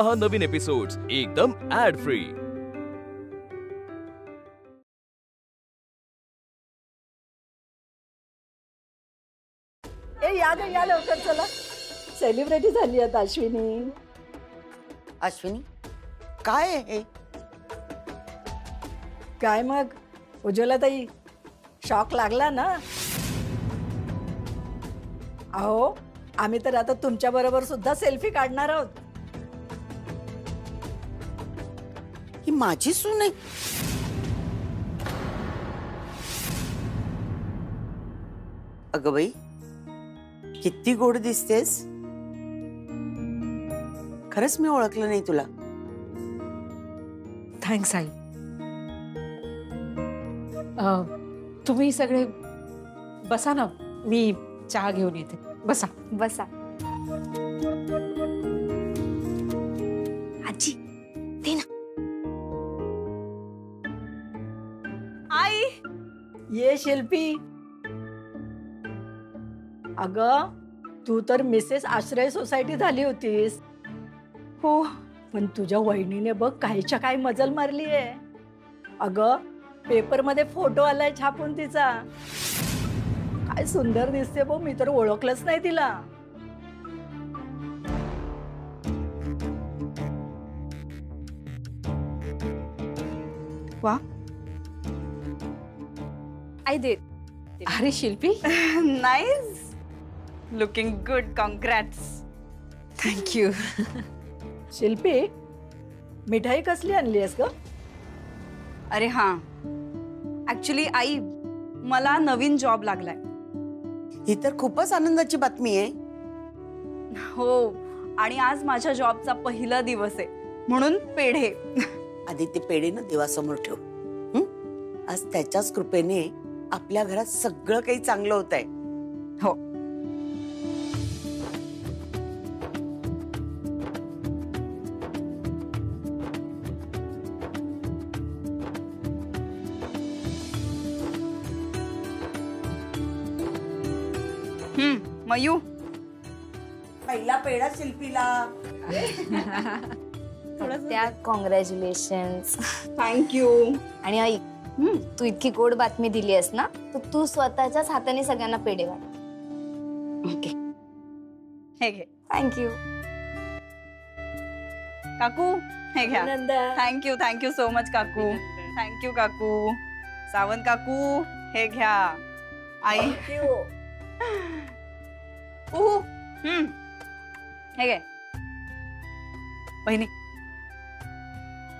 पहा नवीन एपिसोड्स एकदम add free. या लवकर चला, सेलिब्रिटी झाली आता अश्विनी। अश्विनी काय आहे हे? काय मग उज्ज्वला ताई, शॉक लागला ना? अहो आम्ही तर आता तुमच्या बरोबर सुद्धा सेल्फी काढणार आहोत। ही माझी सून आहे? अगं बाई, किती गोड दिसतेस। खरंच मी ओळखलं नाही तुला। थँक्स आई। तुम्ही सगळे बसा ना, मी चहा घेऊन येते। बसा बसा। आजी दे ना। आई ये शिल्पी। अगं तू तर मिसेस आश्रय सोसायटी झाली होतीस। हो, पण तुझ्या वहिनीने बघ काहीच्या काय मजल मारली आहे। अगं पेपर मध्ये फोटो आलाय छापून तिचा। काय सुंदर दिसते बघ, मी तर ओळखलंच नाही तिला। वा आई दे। अरे Shilpi, nice, looking good, congrats. Thank you. Shilpi मिठाई कसली आणली आहेस ग? अरे हाँ, ऍक्च्युली आई मला नवीन जॉब लागलाय। ही तर खूपच आनंदाची बातमी आहे। हो, आणि आज माझ्या जॉबचा पहिला दिवस आहे, म्हणून पेढे। आधी ते पेढे ना देवासमोर ठेव। आज त्याच्याच कृपेने आपल्या घरात सगळं काही चांगलं होत आहे। हो, मयू पहिला पेढा शिल्पीला। त्या कॉंग्रॅच्युलेशन्स। थँक्यू। आणि आई, तू इतकी गोड बातमी दिली आहेस ना, तर तू स्वतःच्याच हाताने सगळ्यांना पेढे वाट। ओके, हे घे। थँक्यू काकू, हे घ्या। आनंद। थँक्यू सो मच काकू। थँक्यू काकू। सावंत काकू, हे घ्या। आई हे घे। बहिणी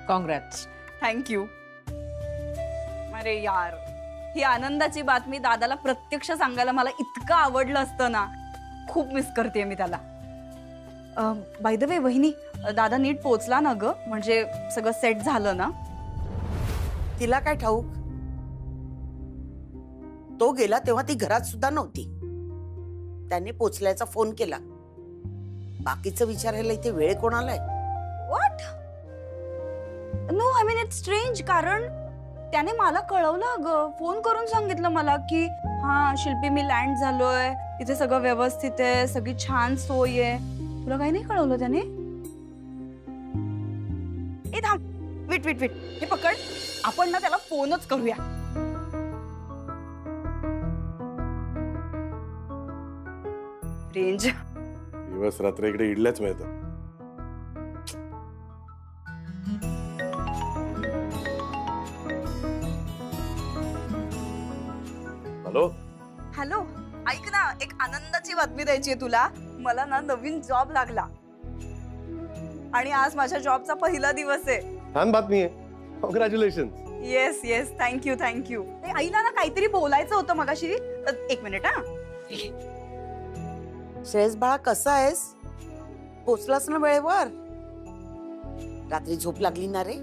कॉंग्रॅट्स। थँक्यू। अरे यार, ही आनंदाची बातमी दादाला प्रत्यक्ष सांगायला मला इतकं आवडलं असतं ना। खूप मिस करते मी त्याला। बाय द वे वहिनी, दादा नीट पोचला ना ग? म्हणजे सगळं सेट झालं ना? तिला काय ठाऊक? तो गेला तेव्हा ती घरात सुद्धा नव्हती। त्याने पोचल्याचा फोन केला। बाकीचं विचारायला इथे वेळ कोणाला आहे? What? No, I mean it's strange, कारण त्याने मला कळवलं ग, फोन करून सांगितलं मला की हा शिल्पी मी लँड झालोय, इथे सगळं व्यवस्थित आहे, सगळी छान सोय आहे। तुला काही नाही कळवलं त्याने? ए थांब, वेट वेट वेट, हे पकड। आपण ना त्याला फोनच करूया। रेंज दिवस रात्र इकडे इडल्याच मिळतात। हॅलो हॅलो, ऐक ना, एक आनंदाची बातमी द्यायची आहे तुला। मला ना नवीन जॉब लागला आणि आज माझ्या जॉबचा पहिला दिवस आहे। छान बातमी आहे, कॉंग्रॅच्युलेशन। Yes yes, thank you. आईला ना काहीतरी बोलायचं होतं मगाशी। एक मिनिट हा। श्रेयस बाळा, कसा आहेस? पोचलास ना वेळेवर? रात्री झोप लागली ना रे?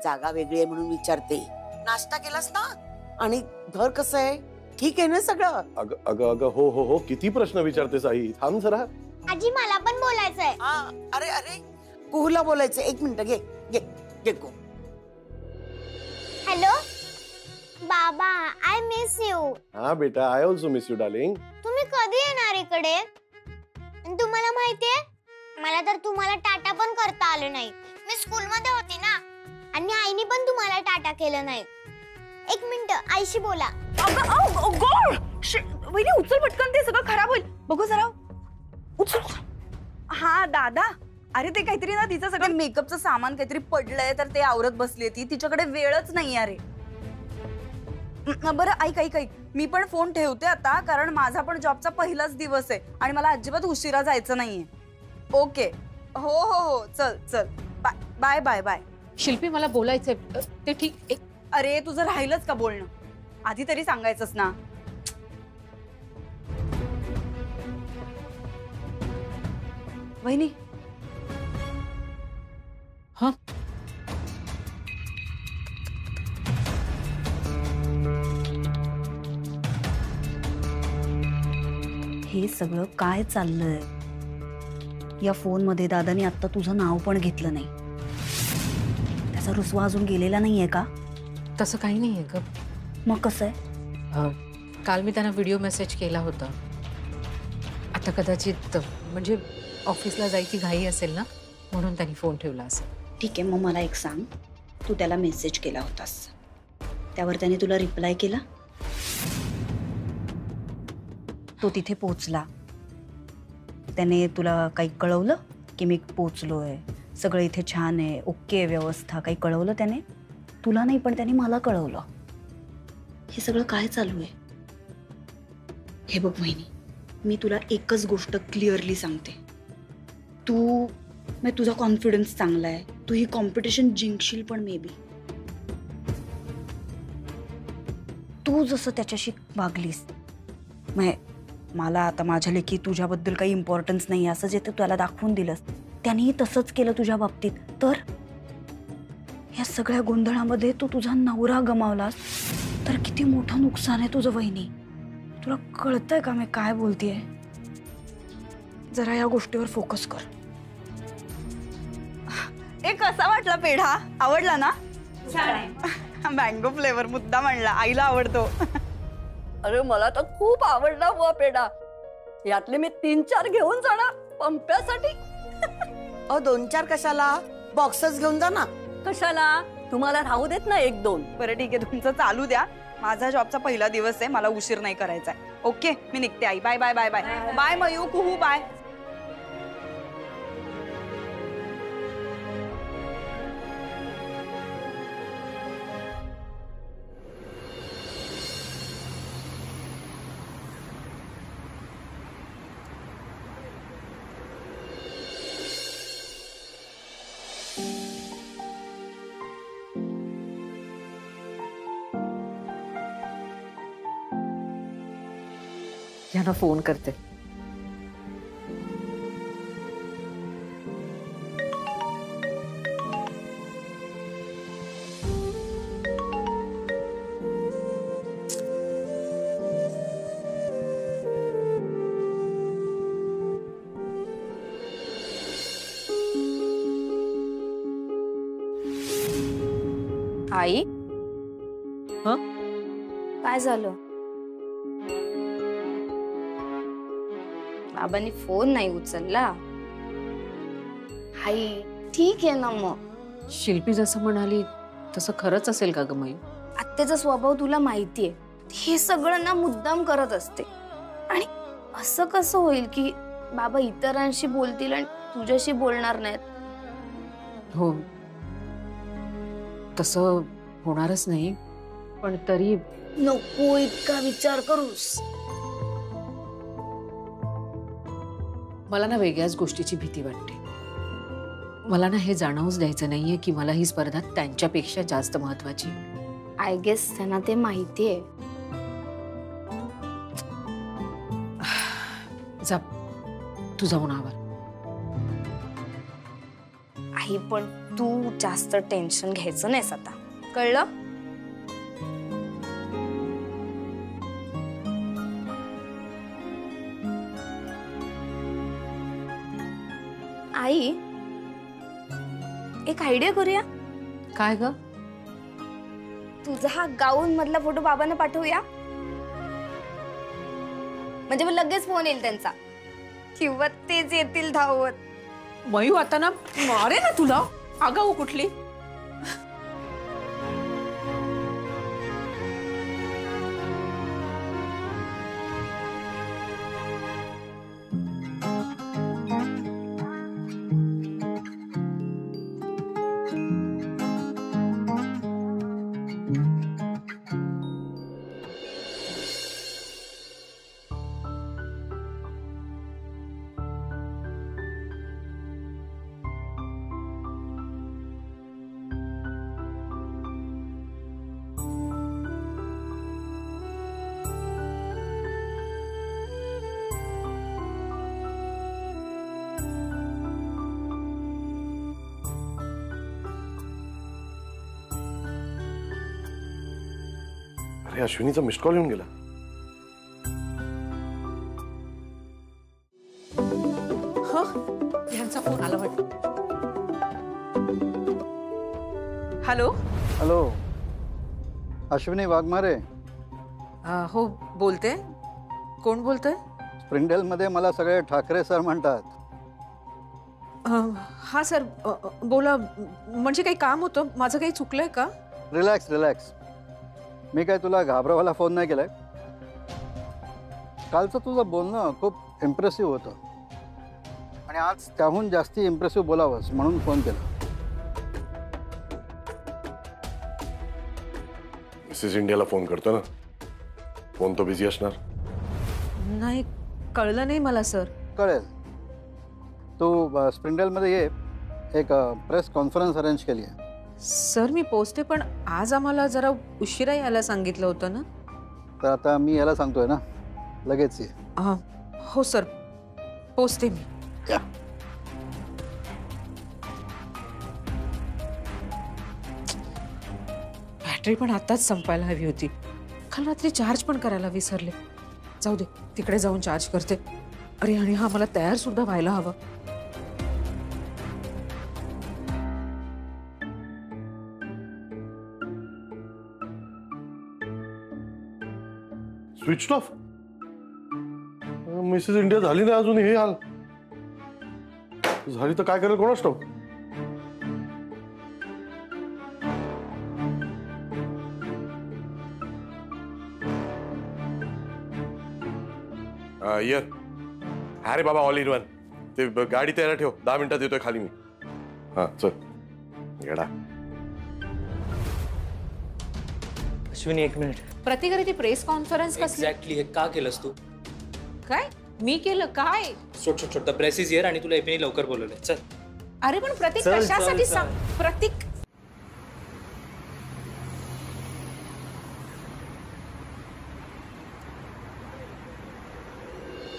जागा वेगळी आहे म्हणून विचारते। नाश्ता केलास ना? आणि घर कसं आहे? ठीक आहे ना सगळं? अगं हो, किती प्रश्न विचारतेस आई? थांब जरा। आजी मला पण बोलायचंय। अरे कुहूला बोलायचं। एक मिनिट, घे को। हॅलो बाबा, आय मिस यू। हा बेटा, I also miss you darling. तुम्ही कधी येणार इकडे? तुम्हाला माहितीये मला तर तुम्हाला टाटा पण करता आलं नाही. मी स्कूल मध्ये होती ना, आणि आईने पण तुम्हाला टाटा केलं नाही. एक मिनिट, आईशी बोला. वहिनी उचल पटकन, ते सगळं खराब होईल. बघू जरा, उचल. हा दादा, अरे ते काहीतरी ना तिचं सगळं मेकअपचं सामान काहीतरी पडलंय, तर ते आवरत बसली ती. तिच्याकडे वेळच नाही. अरे बरं ऐक ऐक ऐक, मी पण फोन ठेवते आता, कारण माझा पण जॉबचा पहिलाच दिवस आहे आणि मला अजिबात उशिरा जायचं नाहीये. ओके, हो हो हो, चल चल, बाय बाय बाय. शिल्पी मला बोलायचंय ते ठीक. अरे तुझं राहिलंच का बोलणं? आधी तरी सांगायचंच ना. वहिनी. हा, हे सगळं काय चाललंय? या फोन मध्ये दादानी आता तुझं नाव पण घेतलं नाही. त्याचा रुसवा अजून गेलेला नाहीये का? तसं काही नाहीये ग. मग कसं आहे? काल मी त्यांना व्हिडिओ मेसेज केला होता. आता कदाचित म्हणजे ऑफिसला जायची घाई असेल ना, म्हणून त्यांनी फोन ठेवला असेल. ठीक आहे, मग मला एक सांग, तू त्याला मेसेज केला होतास, त्यावर त्याने तुला रिप्लाय केला? तो तिथे पोहोचला, त्याने तुला काही कळवलं की मी पोहोचलोय, सगळं इथे छान आहे, ओके व्यवस्था, काही कळवलं त्याने? तुला नाही, पण त्याने मला कळवलं. हे सगळं काय चालू आहे? हे बघ वहिनी, मी तुला एकच गोष्ट क्लिअरली सांगते, तुझा कॉन्फिडन्स चांगला आहे, तू ही कॉम्पिटिशन जिंकशील, पण मे बी तू जसं त्याच्याशी वागलीस, मला आता माझ्या लेखी तुझ्याबद्दल काही इम्पॉर्टन्स नाही असं जे तू त्याला दाखवून दिलंस, त्यानेही तसंच केलं तुझ्या बाबतीत, तर या सगळ्या गोंधळामध्ये तू तुझा नवरा गमावलास, तर किती मोठं नुकसान आहे तुझं वहिनी. तुला कळतंय का मी काय बोलतेय? जरा या गोष्टीवर फोकस कर. कसा वाटला पेढा? आवडला ना? मँगो फ्लेवर मुद्दा म्हणला, आईला आवडतो. अरे मला तर खूप आवडला बुवा पेढा. यातले मी 3-4 घेऊन जाणार पंप्यासाठी. 2-4 कशाला? बॉक्सच घेऊन जा ना. कशाला? तुम्हाला राहू देत ना 1-2. बरं ठीक आहे, तुमचं चालू द्या. माझा जॉबचा पहिला दिवस आहे, मला उशीर नाही करायचा आहे. ओके, मी निघते आई. Bye bye bye bye bye Mayu, Kuhu bye. यांना फोन करते. आई, हं? काय झालं? बाबांनी फोन नाही उचलला. आई ठीक आहे ना मग. शिल्पी जसं म्हणाली तसं खरंच असेल का ग मयू? आत्याचा स्वभाव तुला माहितीये, हे सगळं ना मुद्दाम करत असते. आणि असं कसं होईल की बाबा इतरांशी बोलतील आणि तुझ्याशी बोलणार नाहीत? हो, तसं होणारच नाही, पण तरी नको इतका विचार करूस. मला ना वेगळ्याच गोष्टीची भीती वाटते. मला ना हे जाणवूच द्यायचं नाहीये की मला ही स्पर्धा त्यांच्यापेक्षा जास्त महत्वाची. आय गेस त्यांना ते माहितीये. जा, तू जाऊन आवर. आई पण तू जास्त टेन्शन घ्यायचं नाहीस आता, कळलं? आई, एक आयडिया करूया. काय ग? तुझा हा गाऊन मधला फोटो बाबांना पाठवूया, म्हणजे मग लगेच फोन येईल त्यांचा, किंवा तेच येतील धावत. मयू आता ना मारे ना तुला, आगाऊ कुठली. अरे अश्विनीचा मिस्ड कॉल येऊन गेला. यांचा फोन आला वाटतं. हॅलो. हॅलो, अश्विनी वाघमारे. हो बोलते. कोण बोलतंय? स्प्रिंगडेलमध्ये मला सगळे ठाकरे सर म्हणतात. हा सर, बोला. म्हणजे काही काम होतं, माझं काही चुकलंय का? Relax relax. मी काय तुला घाबरवायला फोन नाही केलाय. कालचं तुझं बोलणं खूप इम्प्रेसिव्ह होतं आणि आज त्याहून जास्ती इम्प्रेसिव्ह बोलावंस म्हणून फोन केला. मिसेस इंडियाला फोन करतो ना, फोन तो बिझी असणार. नाही, कळलं नाही मला सर. कळेल. तू स्प्रिंगडेलमध्ये ये, एक प्रेस कॉन्फरन्स अरेंज केली आहे. सर मी पोचते, पण आज आम्हाला जरा उशिरा यायला सांगितलं होतं ना. तर आता मी याला सांगतोय ना, लगेच ये. हो सर, पोचते मी. या. बॅटरी पण आताच संपायला हवी होती. काल रात्री चार्ज पण करायला विसरले. जाऊ दे, तिकडे जाऊन चार्ज करते. अरे आणि हा, मला तयार सुद्धा व्हायला हवं. Switch off. मिसेस इंडिया झाली नाही अजून. हे हाल झाली तर काय करेल कोणास ठाऊक. यर अरे बाबा, ऑल इन वन. ते गाडी तयार ठेव, 10 मिनिटात येतोय खाली मी. हा चल येडा. अश्विनी एक मिनिट. प्रतिकारी ती प्रेस कॉन्फरन्स कसली? एक्झॅक्टली हे का केलंस तू? काय मी केलं काय? छोट छोट द प्रेस इज हिअर आणि तुला एपीने लवकर बोलवलंय. चल. अरे पण प्रतीक चल, कशासाठी चल, चल. प्रतीक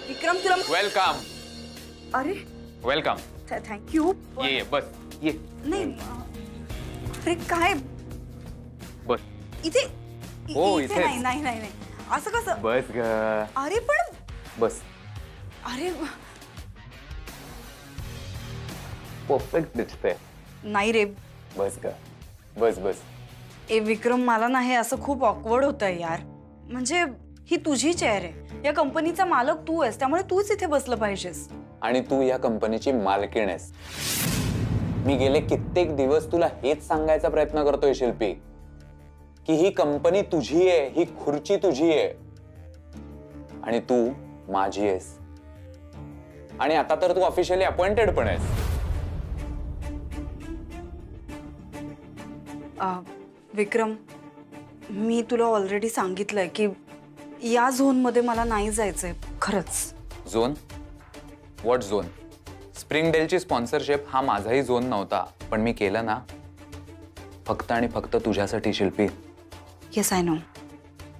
विक्रम तुला वेलकम. अरे वेलकम. थँक्यू. ये बस ये. नाही अरे काय बस. इथे हो, इथे इथेच. नाही नाही नाही नाही. असं कसं? बस ग. अरे पण बस. अरे परफेक्ट दिसते. नाही रे. बस ग. बस बस. ए विक्रम, मला ना हे असं खूप ऑकवर्ड होतंय यार. म्हणजे ही तुझी चेअर आहे, या कंपनीचा मालक तू आहेस, त्यामुळे तूच इथे बसलं पाहिजेस. आणि तू या कंपनीची मालकीण आहेस. मी गेले कित्येक दिवस तुला हेच सांगायचा प्रयत्न करतोय शिल्पी, की ही कंपनी तुझी आहे, ही खुर्ची तुझी आहे आणि तू माझी आहेस. आणि आता तर तू ऑफिशियली अपॉइंटेड पण आहेस. विक्रम, मी तुला ऑलरेडी सांगितलंय की या झोनमध्ये मला नाही जायचंय खरंच. झोन? What zone? स्प्रिंगडेलची स्पॉन्सरशिप हा माझाही झोन नव्हता, पण मी केलं ना फक्त आणि फक्त तुझ्यासाठी Shilpi. Yes I know,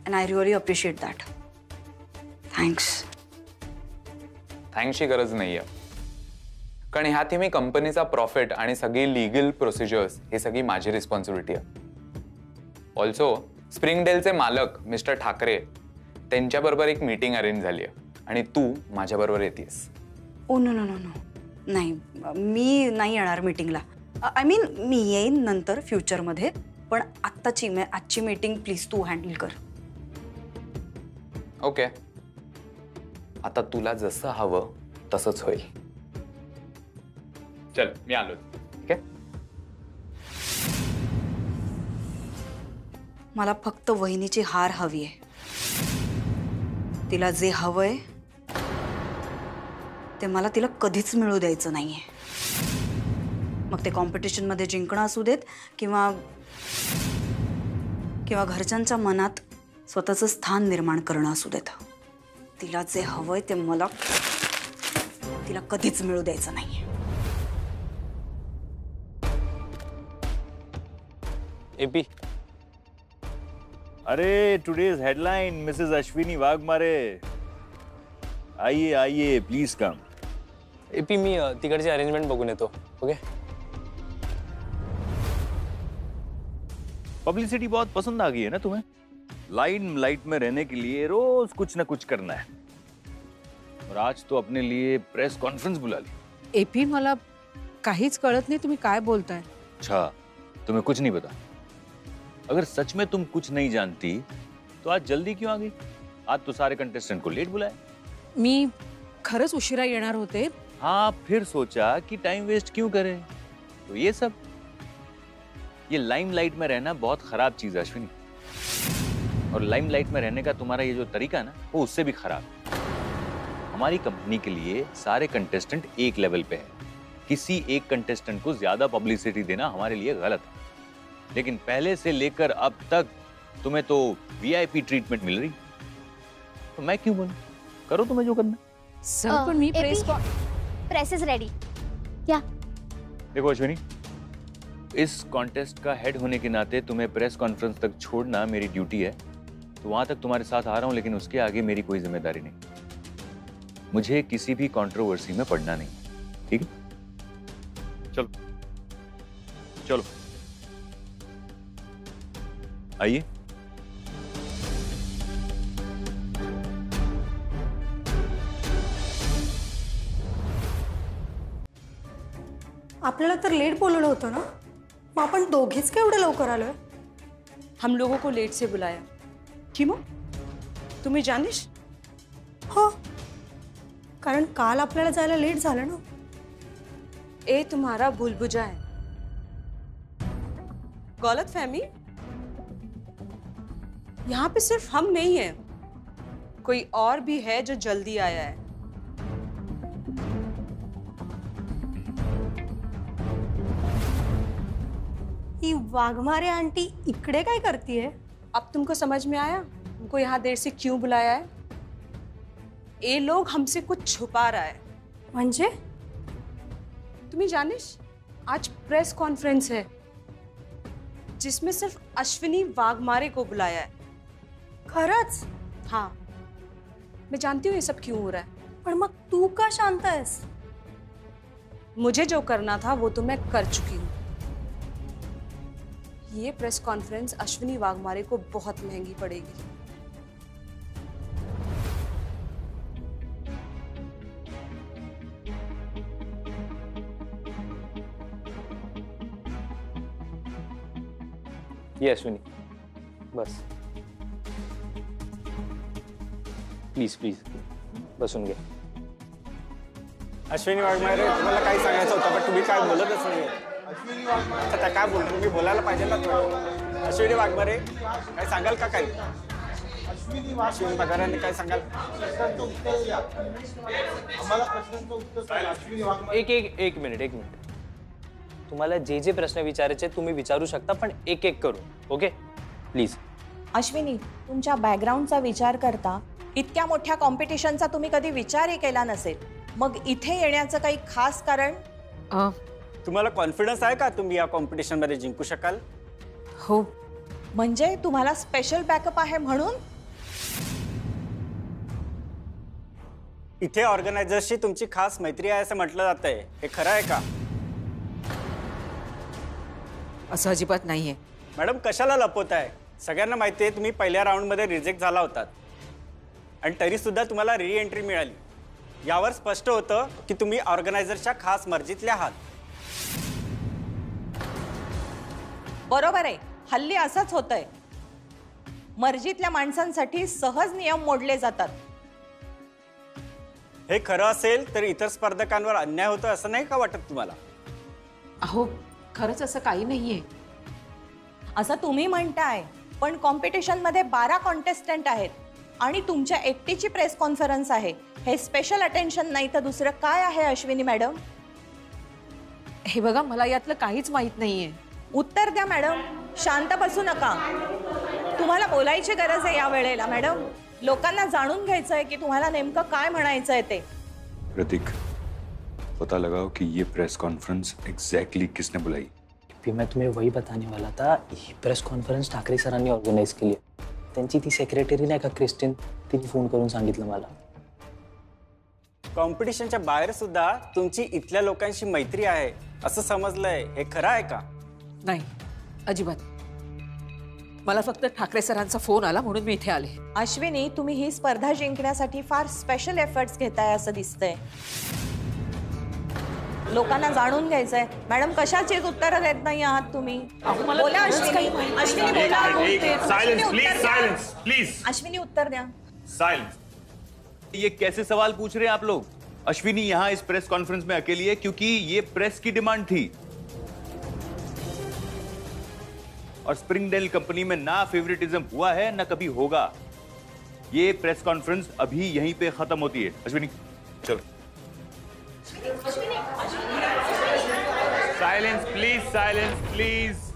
and I really appreciate that. Thanks. थँक्सची गरज नाहीये, कारण ह्यात मी कंपनीचा प्रॉफिट आणि सगळी लिगल प्रोसिजर्स हे सगळी माझी रिस्पॉन्सिबिलिटी आहे. ऑल्सो स्प्रिंगडेलचे मालक मिस्टर ठाकरे त्यांच्याबरोबर एक मीटिंग अरेंज झाली आहे आणि तू माझ्याबरोबर येतेस. Oh no no no no, नाही मी नाही येणार मीटिंगला. आय मीन मी येईन नंतर फ्युचरमध्ये, पण आजची मीटिंग प्लीज तू हँडल कर. ओके, आता तुला जसं हवं तसंच होईल. चल मी आलो ठीक आहे. मला फक्त वहिनीची हार हवी आहे. तिला जे हवंय ते मला तिला कधीच मिळू द्यायचं नाहीये. मग ते कॉम्पिटिशन मध्ये जिंकणं असू देत किंवा किंवा घरच्यांच्या मनात स्वतःचं स्थान निर्माण करणं असू देत. तिला जे हवंय ते मला तिला कधीच मिळू द्यायचं नाहीये. एपी अरे today's headline Mrs Ashwini Waghmare. आइए आइए प्लीज कम. एपी मी तिकडची अरेंजमेंट बघून येतो. ओके. पब्लिसिटी बहुत पसंद आ गई है ना तुम्हें. लाइट में रहने के लिए रोज कुछ ना कुछ करना है और आज तो अपने लिए प्रेस कॉन्फ्रेंस बुला ली. एपी मला काहीच कळत नाही तुम्ही काय बोलताय. अच्छा तुम्हें कुछ नहीं पता. अगर सच में तुम कुछ नहीं जानती तो आज जल्दी क्यों आ गई. आज तो सारे कंटेस्टेंट को लेट बुलाया. मी खरंच उशिरा येणार होते. हाँ फिर सोचा कि टाइम वेस्ट क्यों करें. तो ये सब ये लाइमलाइट में रहना बहुत खराब चीज है अश्विनी. और लाइमलाइट में रहने का तुम्हारा ये जो तरीका है ना वो उससे भी खराब. हमारी कंपनी के लिए सारे कंटेस्टेंट एक लेवल पे है. किसी एक कंटेस्टेंट को ज्यादा पब्लिसिटी देना हमारे लिए गलत है. लेकिन पहले से लेकर अब तक तुम्हें तो वीआईपी ट्रीटमेंट मिल रही. तो मैं क्यों बोलूं. करो तुम्हें जो करना. सर पण मी प्रेस इज रेडी. क्या देखो अश्विनी इस कॉन्टेस्ट का हेड होने के नाते तुम्हें प्रेस कॉन्फ्रेंस तक छोड़ना मेरी ड्यूटी है. तो वहां तक तुम्हारे साथ आ रहा हूं लेकिन उसके आगे मेरी कोई जिम्मेदारी नहीं. मुझे किसी भी कंट्रोवर्सी में पड़ना नहीं. ठीक है चलो चलो आइए. आपल्याला तर लेट बोलवलं होतं ना. मग आपण दोघीच का एवढं लवकर आलोय. हम लोगों को लेट से बुलाया. किमो तुम्ही जानिश. हो कारण काल आपल्याला जायला लेट झालं ना. ए तुम्हारा भूल बुझा है. गलत फहमी. यहाँ पे सिर्फ हम नहीं है कोई और भी है जो जल्दी आया है. ही वाघमारे आंटी इकडे काय करतीये. अब तुमको समझ में आया हमको यहाँ देर से क्यों बुलाया है. ये लोग हमसे कुछ छुपा रहा है. म्हणजे तुम्हें जानिश आज प्रेस कॉन्फ्रेंस है जिसमें सिर्फ अश्विनी वाघमारे को बुलाया है. खरंच. हाँ मैं जानती हूँ ये सब क्यों हो रहा है. पण मग तू का शांत आहेस. मुझे जो करना था वो तो मैं कर चुकी हूँ. ये प्रेस कॉन्फ्रेंस अश्विनी वाघमारे को बहुत महंगी पड़ेगी. ये अश्विनी बस प्लीज प्लीज बसून घे. अश्विनी वाघमारे तुम्हाला काय सांगायचं होतं पण तुम्ही काय बोलतच नाही. आता काय बोलतो तुम्ही बोलायला पाहिजे ना. अश्विनी वाघमारे काय सांगाल का काही. अश्विनी वाघमारे काय सांगाल. एक मिनिट. तुम्हाला जे जे प्रश्न विचारायचे तुम्ही विचारू शकता पण एक एक करू. Okay please. अश्विनी तुमच्या बॅकग्राऊंडचा विचार करता इतक्या मोठ्या कॉम्पिटिशनचा तुम्ही कधी विचारही केला नसेल. मग इथे येण्याचं काही खास कारण. तुम्हाला कॉन्फिडन्स आहे का तुम्ही या कॉम्पिटिशन मध्ये जिंकू शकाल. हो म्हणजे तुम्हाला स्पेशल बॅकअप आहे म्हणून. इथे ऑर्गनायझर्सशी तुमची खास मैत्री आहे असं म्हटलं जातंय. हे खरं आहे का. असं अजिबात नाहीये. मॅडम कशाला लपवताय. सगळ्यांना माहिती आहे तुम्ही पहिल्या राऊंडमध्ये रिजेक्ट झाला होतात आणि तरी सुद्धा तुम्हाला री एंट्री मिळाली. यावर स्पष्ट होतं की तुम्ही ऑर्गनायझरच्या खास मर्जीतले आहात. बरोबर आहे. हल्ली असंच होतंय. मर्जीतल्या माणसांसाठी सहज नियम मोडले जातात. हे खरं असेल तर इतर स्पर्धकांवर अन्याय होतो असं नाही का वाटत तुम्हाला. अहो खरंच असं काही नाहीये. असं तुम्ही म्हणताय, पण कॉम्पिटिशन मध्ये 12 कॉन्टेस्टंट आहेत आणि तुमच्या एकटीची प्रेस कॉन्फरन्स आहे. हे स्पेशल अटेन्शन नाही तर दुसरं काय आहे अश्विनी मॅडम? हे बघा, मला यातलं काहीच माहित नाहीये. उत्तर द्या मॅडम, शांत बसू नका. तुम्हाला बोलायची गरज आहे या वेळेला मॅडम. लोकांना जाणून घ्यायचं आहे की तुम्हाला नेमकं काय म्हणायचं आहे ते. प्रतीक, पता लगाओ कि ये प्रेस कॉन्फ्रेंस एग्जैक्टली किसने बुलाई. फिर मैं तुम्हें वही बताने वाला था. ही प्रेस कॉन्फरन्स ठाकरे सरांनी ऑर्गनाइज केली. त्यांची ती सेक्रेटरी नाही का क्रिस्टिन, तिने फोन करून सांगितलं मला. कॉम्पिटिशनच्या बाहेर सुद्धा तुमची इथल्या लोकांशी मैत्री आहे असं समजलंय. हे खरं आहे का? नाही, अजिबात. मला फक्त ठाकरे सरांचा फोन आला म्हणून मी इथे आले. अश्विनी, तुम्ही ही स्पर्धा जिंकण्यासाठी फार स्पेशल एफर्ट्स घेताय असं दिसतंय. लोकांना जाणून घ्यायचंय. मॅडम, कशाचीच उत्तरं देत नाही आहात तुम्ही. बोला अश्विनी. अश्विनी बोला. अश्विनी उत्तर द्या. साइलेंस. ये कैसे सवाल पूछ रहे हैं आप लोग? अश्विनी यहाँ इस प्रेस कॉन्फ्रेंस में अकेली है क्योंकि ये प्रेस की डिमांड थी. और स्प्रिंगडेल कंपनी में ना फेवरेटिज्म हुआ है ना कभी होगा. ये प्रेस कॉन्फ्रेंस अभी यहीं पे खत्म होती है. अश्विनी चलो. Silence please, silence please.